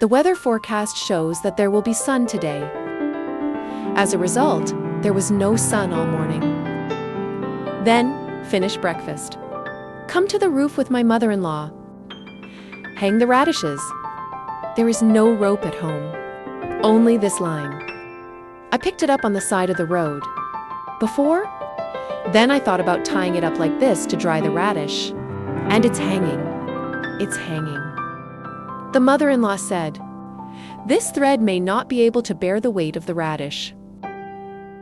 The weather forecast shows that there will be sun today. As a result, there was no sun all morning. Then, finish breakfast. Come to the roof with my mother-in-law. Hang the radishes. There is no rope at home, only this line. I picked it up on the side of the road. Then I thought about tying it up like this to dry the radish. And it's hanging. It's hanging. The mother-in-law said, "This thread may not be able to bear the weight of the radish."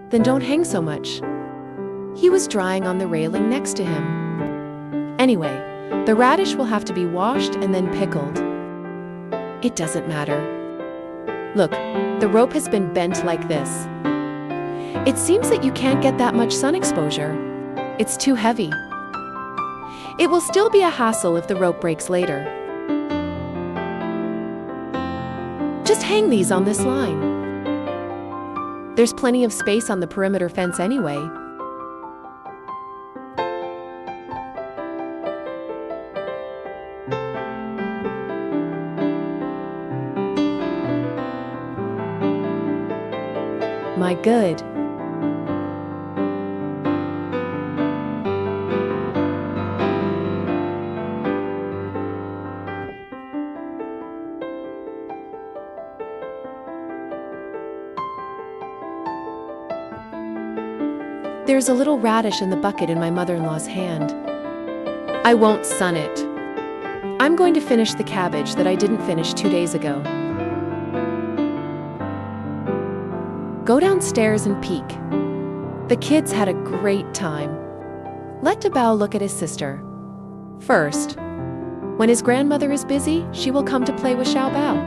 Then don't hang so much. He was drying on the railing next to him. Anyway, the radish will have to be washed and then pickled. It doesn't matter. Look, the rope has been bent like this. It seems that you can't get that much sun exposure. It's too heavy. It will still be a hassle if the rope breaks later. Just hang these on this line. There's plenty of space on the perimeter fence anyway. My good. There's a little radish in the bucket in my mother-in-law's hand. I won't sun it. I'm going to finish the cabbage that I didn't finish 2 days ago. Go downstairs and peek. The kids had a great time. Let Dabao look at his sister. First, when his grandmother is busy, she will come to play with Xiaobao.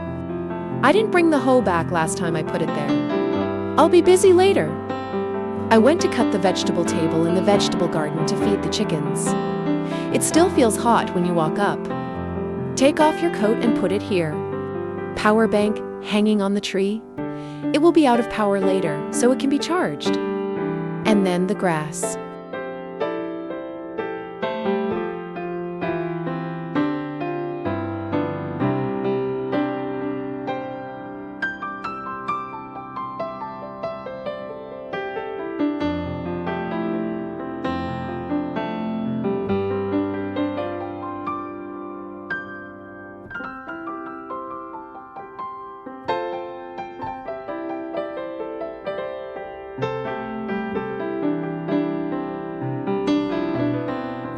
I didn't bring the hoe back last time I put it there. I'll be busy later. I went to cut the vegetable table in the vegetable garden to feed the chickens. It still feels hot when you walk up. Take off your coat and put it here. Power bank hanging on the tree. It will be out of power later, so it can be charged. And then the grass.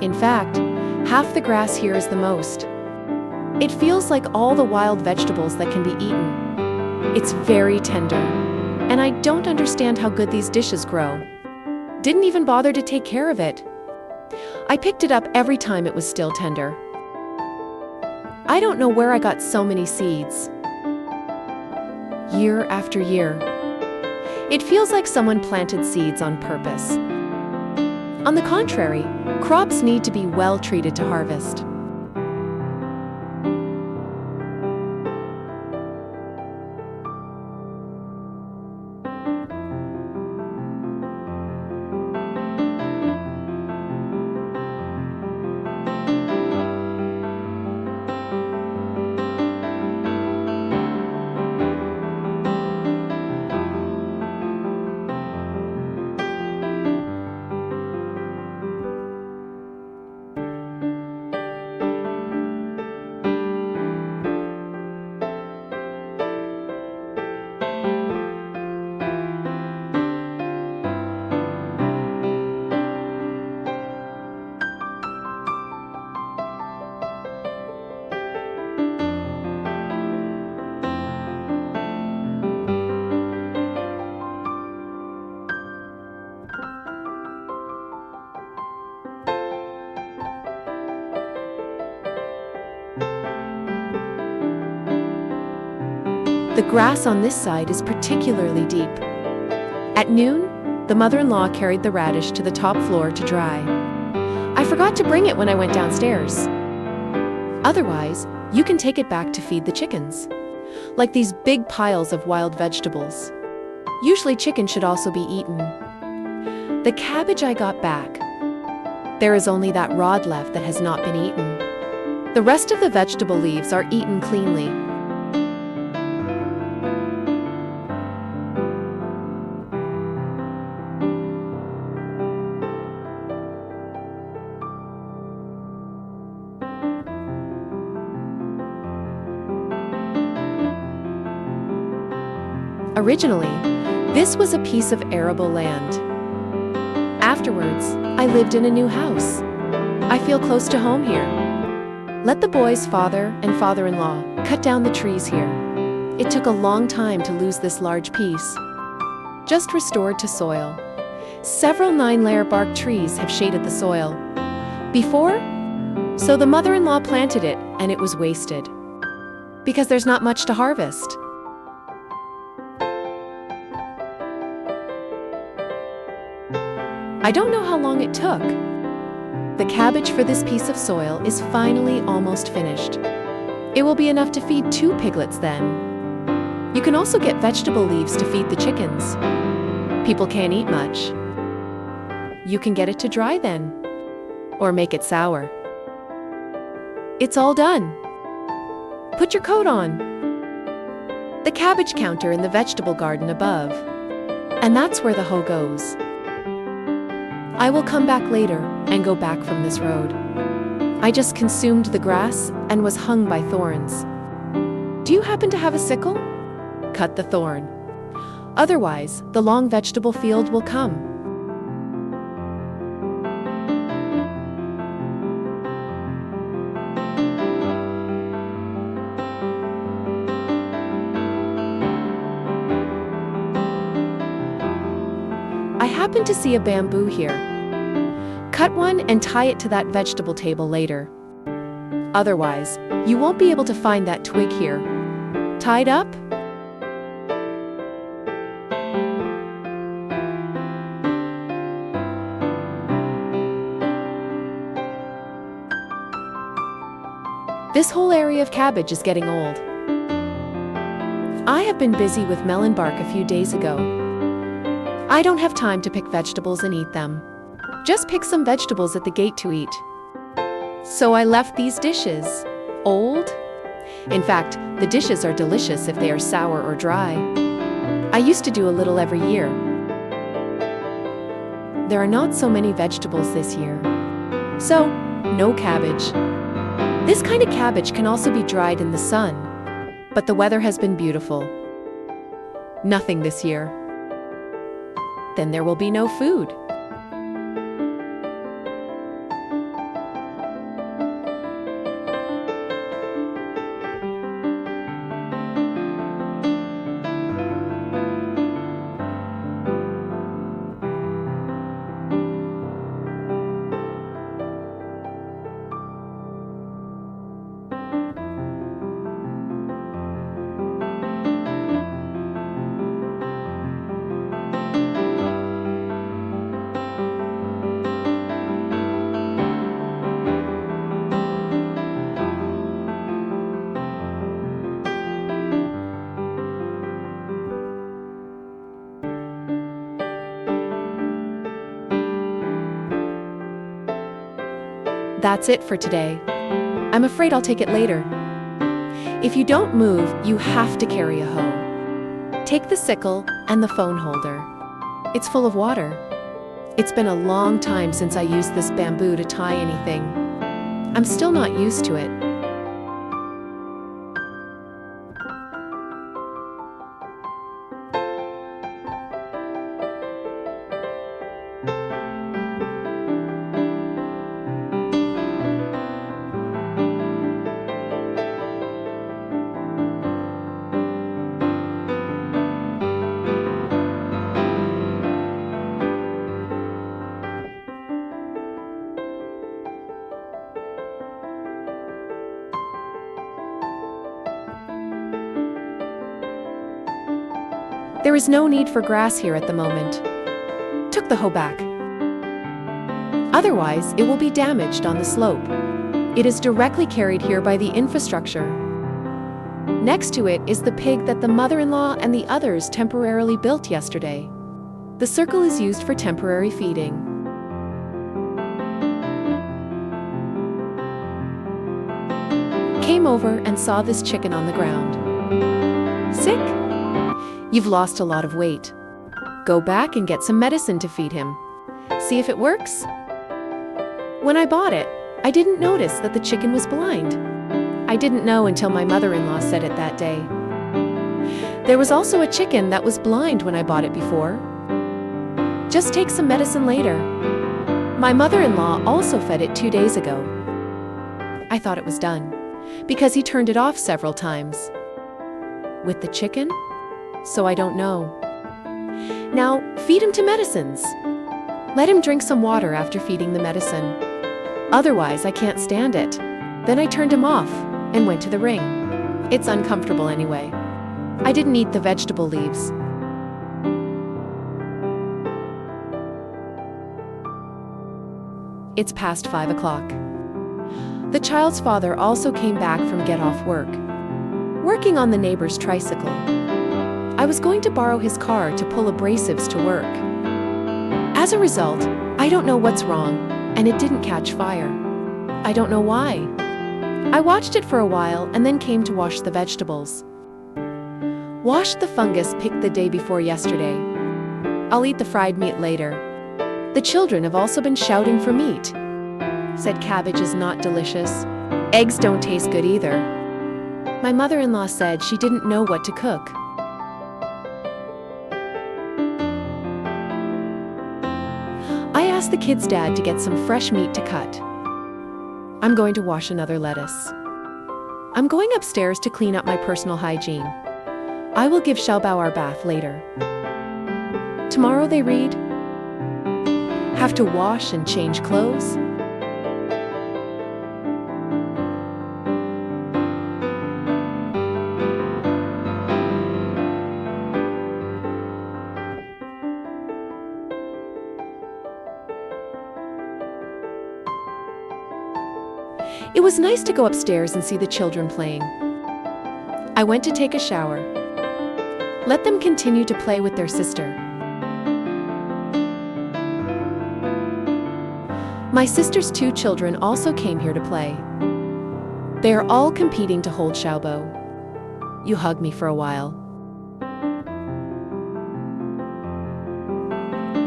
In fact, half the grass here is the most. It feels like all the wild vegetables that can be eaten. It's very tender, and I don't understand how good these dishes grow. Didn't even bother to take care of it. I picked it up every time it was still tender. I don't know where I got so many seeds. Year after year. It feels like someone planted seeds on purpose. On the contrary, crops need to be well treated to harvest. The grass on this side is particularly deep. At noon, the mother-in-law carried the radish to the top floor to dry. I forgot to bring it when I went downstairs. Otherwise, you can take it back to feed the chickens, like these big piles of wild vegetables. Usually chicken should also be eaten. The cabbage I got back. There is only that rod left that has not been eaten. The rest of the vegetable leaves are eaten cleanly. Originally, this was a piece of arable land. Afterwards, I lived in a new house. I feel close to home here. Let the boys' father and father-in-law cut down the trees here. It took a long time to lose this large piece. Just restored to soil. Several 9-layer bark trees have shaded the soil. Before, so the mother-in-law planted it and it was wasted. Because there's not much to harvest. I don't know how long it took. The cabbage for this piece of soil is finally almost finished. It will be enough to feed 2 piglets then. You can also get vegetable leaves to feed the chickens. People can't eat much. You can get it to dry then, or make it sour. It's all done. Put your coat on. The cabbage counter in the vegetable garden above. And that's where the hoe goes. I will come back later and go back from this road. I just consumed the grass and was hung by thorns. Do you happen to have a sickle? Cut the thorn. Otherwise, the long vegetable field will come. I happen to see a bamboo here. Cut one and tie it to that vegetable table later. Otherwise, you won't be able to find that twig here. Tied up? This whole area of cabbage is getting old. I have been busy with melon bark a few days ago. I don't have time to pick vegetables and eat them. Just pick some vegetables at the gate to eat. So I left these dishes. Old? In fact, the dishes are delicious if they are sour or dry. I used to do a little every year. There are not so many vegetables this year. So, no cabbage. This kind of cabbage can also be dried in the sun. But the weather has been beautiful. Nothing this year. Then there will be no food. That's it for today. I'm afraid I'll take it later. If you don't move, you have to carry a hoe. Take the sickle and the phone holder. It's full of water. It's been a long time since I used this bamboo to tie anything. I'm still not used to it. There is no need for grass here at the moment. Took the hoe back. Otherwise, it will be damaged on the slope. It is directly carried here by the infrastructure. Next to it is the pig that the mother-in-law and the others temporarily built yesterday. The circle is used for temporary feeding. Came over and saw this chicken on the ground. Sick? You've lost a lot of weight. Go back and get some medicine to feed him. See if it works? When I bought it, I didn't notice that the chicken was blind. I didn't know until my mother-in-law said it that day. There was also a chicken that was blind when I bought it before. Just take some medicine later. My mother-in-law also fed it 2 days ago. I thought it was done, because he turned it off several times. With the chicken? So I don't know. Now, feed him to medicines. Let him drink some water after feeding the medicine. Otherwise, I can't stand it. Then I turned him off and went to the ring. It's uncomfortable anyway. I didn't eat the vegetable leaves. It's past 5 o'clock. The child's father also came back from get off work, working on the neighbor's tricycle. I was going to borrow his car to pull abrasives to work. As a result, I don't know what's wrong, and it didn't catch fire. I don't know why. I watched it for a while and then came to wash the vegetables. Washed the fungus picked the day before yesterday. I'll eat the fried meat later. The children have also been shouting for meat. Said cabbage is not delicious. Eggs don't taste good either. My mother-in-law said she didn't know what to cook. I asked the kids' dad to get some fresh meat to cut. I'm going to wash another lettuce. I'm going upstairs to clean up my personal hygiene. I will give Xiaobao our bath later. Tomorrow they read. Have to wash and change clothes. It was nice to go upstairs and see the children playing. I went to take a shower. Let them continue to play with their sister. My sister's 2 children also came here to play. They are all competing to hold Xiaobao. You hug me for a while.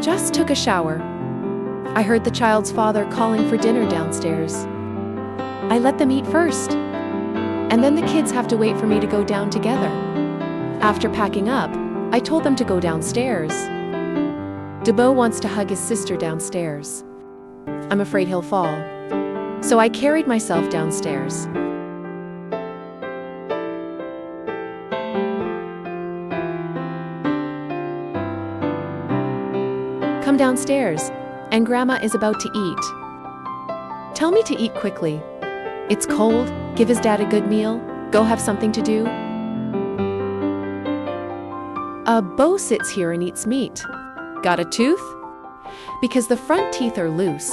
Just took a shower. I heard the child's father calling for dinner downstairs. I let them eat first, and then the kids have to wait for me to go down together. After packing up, I told them to go downstairs. Debo wants to hug his sister downstairs. I'm afraid he'll fall, so I carried myself downstairs. Come downstairs, and Grandma is about to eat. Tell me to eat quickly. It's cold, give his dad a good meal, go have something to do. Bo sits here and eats meat. Got a tooth? Because the front teeth are loose.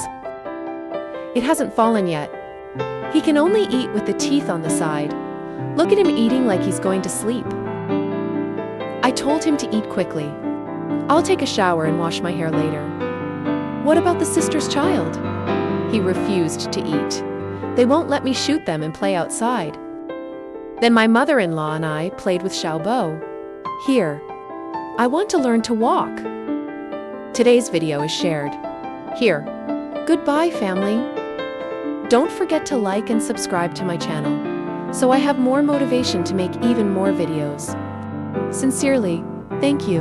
It hasn't fallen yet. He can only eat with the teeth on the side. Look at him eating like he's going to sleep. I told him to eat quickly. I'll take a shower and wash my hair later. What about the sister's child? He refused to eat. They won't let me shoot them and play outside. Then my mother-in-law and I played with Xiaobao. Here. I want to learn to walk. Today's video is shared. Here. Goodbye, family. Don't forget to like and subscribe to my channel, so I have more motivation to make even more videos. Sincerely, thank you.